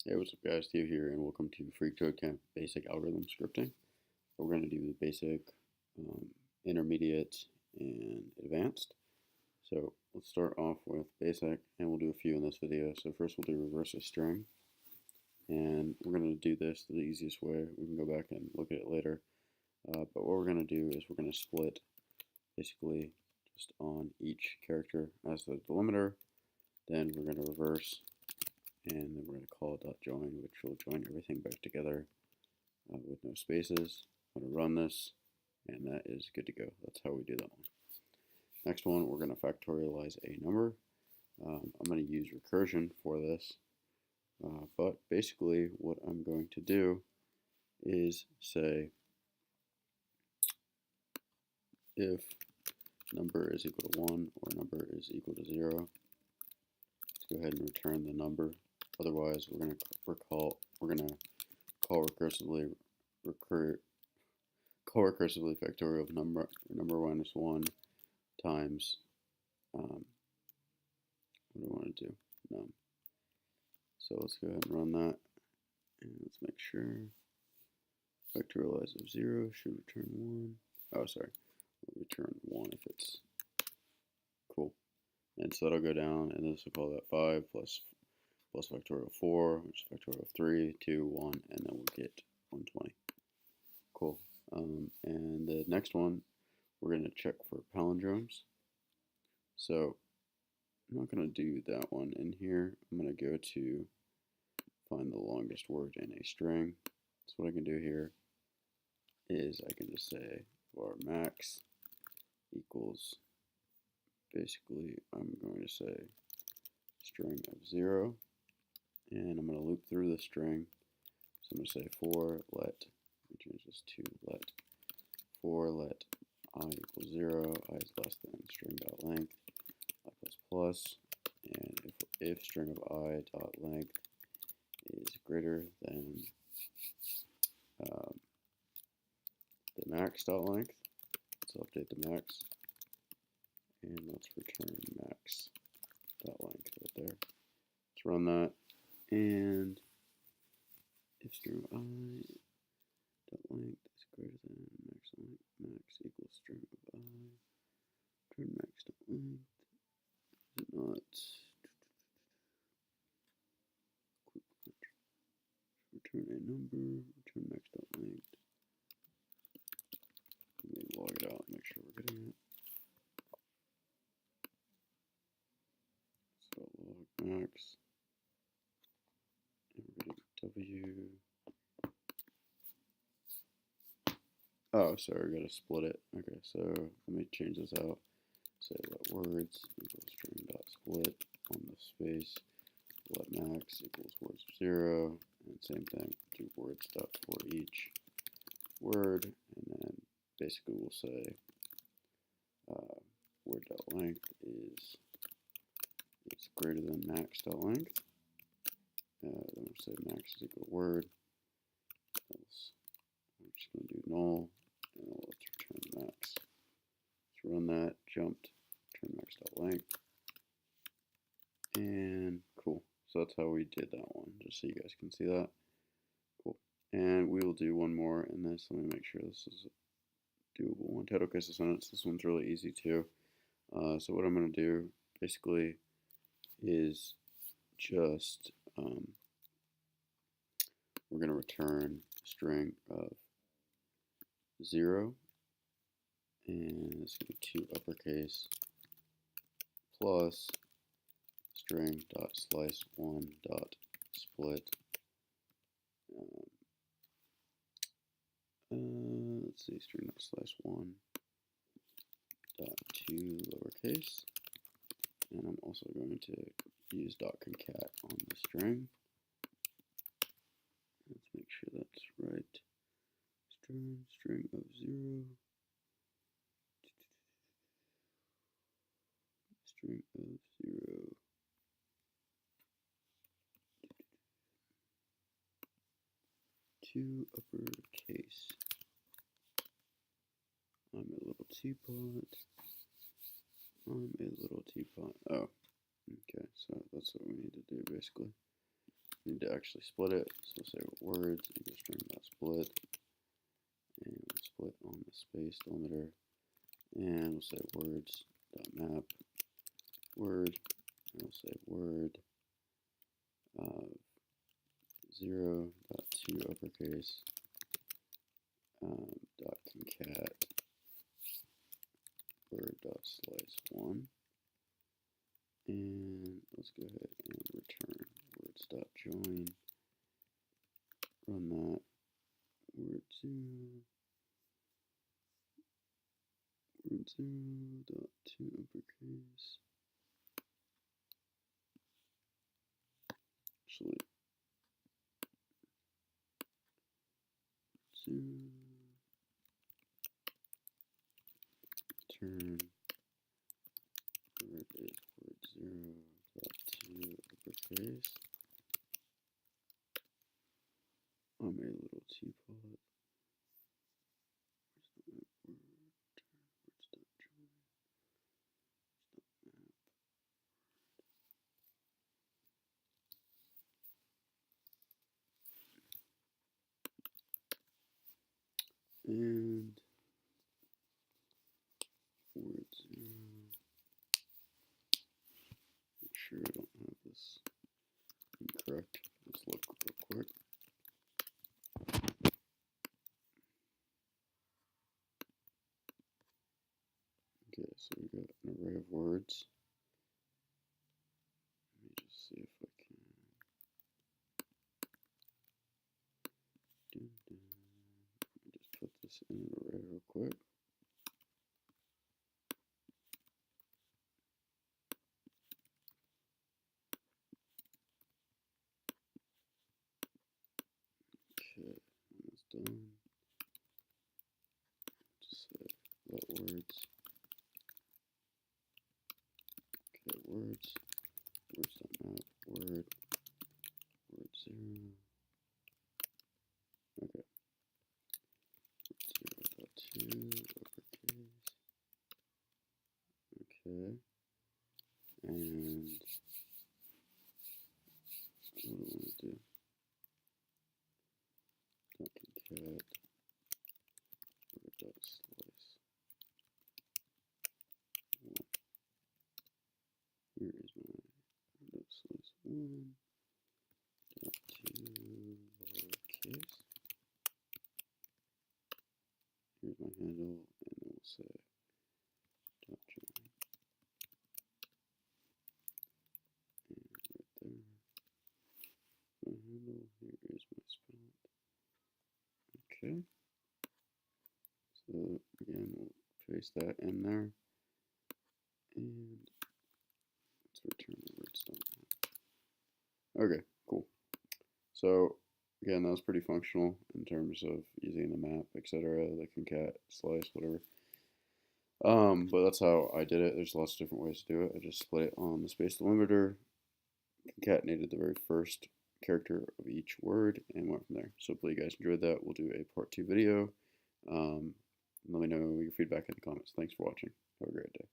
Hey, what's up guys, Theo here, and welcome to FreeCodeCamp Basic Algorithm Scripting. We're going to do the basic, um, intermediate, and advanced. So let's start off with basic, and we'll do a few in this video. So first we'll do reverse a string, and we're going to do this the easiest way. We can go back and look at it later. But what we're going to do is we're going to split basically just on each character as the delimiter. Then we're going to reverse, and then we're going to call .join, which will join everything back together with no spaces. I'm going to run this, and that is good to go. That's how we do that one. Next one, we're going to factorialize a number. I'm going to use recursion for this, but basically what I'm going to do is say if number is equal to 1 or number is equal to 0, let's go ahead and return the number. Otherwise, we're going to call recursively factorial of number minus 1 times, what do I want to do? Num. So let's go ahead and run that, and let's make sure factorialize of 0 should return 1. Oh, sorry, we'll return 1 if it's cool. And so that'll go down, and this will call that 5 plus factorial 4, which is factorial of 3, 2, 1, and then we'll get 120. Cool. And the next one, we're going to check for palindromes. So I'm not going to do that one in here. I'm going to go to find the longest word in a string. So what I can do here is I can just say var max equals, basically I'm going to say string of 0, and I'm going to loop through the string. So I'm going to say for let, let me change this to let, for let I equals 0, I is less than string dot length, I plus plus, and if string of I dot length is greater than the max dot length, let's update the max, and let's return max dot length right there. Let's run that, and if string of I dot length is greater than max length, max equals string of I, return max dot length, is it not? Return a number, return max dot length. Let me log it out and make sure we're getting it. So log max, and we're getting W. Oh, sorry, we gotta split it. Okay, so let me change this out. Say let words equals string dot split on the space, let max equals words of 0, and same thing, do words dot for each word, and then basically we'll say word dot length is greater than max dot length. Then we'll say max is equal to word. Else we're just going to do null, and let's return max. Let's run that, jumped, return max dot length, and cool. So that's how we did that one, just so you guys can see that. Cool. And we will do one more in this. Let me make sure this is a doable one. Total case of sentence. This one's really easy too. So what I'm going to do basically is just we're going to return a string of 0, and it's going to be 2 uppercase plus string dot slice 1 dot split. Let's see, string dot slice 1 dot 2 lowercase, and I'm also going to use dot concat on the string. Let's make sure that's right. String of 0, string of 0, 2 uppercase. I'm a little teapot. I'm a little teapot. Oh, okay, so that's what we need to do basically. need to actually split it. So we'll say words equals string.split, and we'll split on the space delimiter, and we'll say words.map word, and we'll say word 0.2 uppercase dot concat word dot slice 1, and let's go ahead and return words dot join. Run that. Word 0.2 uppercase. Actually, 0. Turn word is word 0.2 uppercase. I made a little teapot. And word 0. Make sure I don't have this incorrect. Let's look real quick. Okay, so we got an array of words. Let me just see if I can. Let me just put this in an array real quick. Okay, almost done. Just say let words. Okay, words. Words.map word 0. Okay. 0.2 uppercase. Okay. And what do I want to do? Dot concat word dot slice 1. Here is my word dot slice 1 dot 2 lowercase. Here's my handle, and then we'll say dot join. And right there, my handle. Here is my spot. Okay. So again, we'll paste that in there, and let's return the words.map. Okay, cool. So again, that was pretty functional in terms of using the map, etc., the concat, slice, whatever. But that's how I did it. There's lots of different ways to do it. I just split it on the space delimiter, concatenated the very first character of each word, and went from there. So hopefully you guys enjoyed that. We'll do a part 2 video. Let me know your feedback in the comments. Thanks for watching. Have a great day.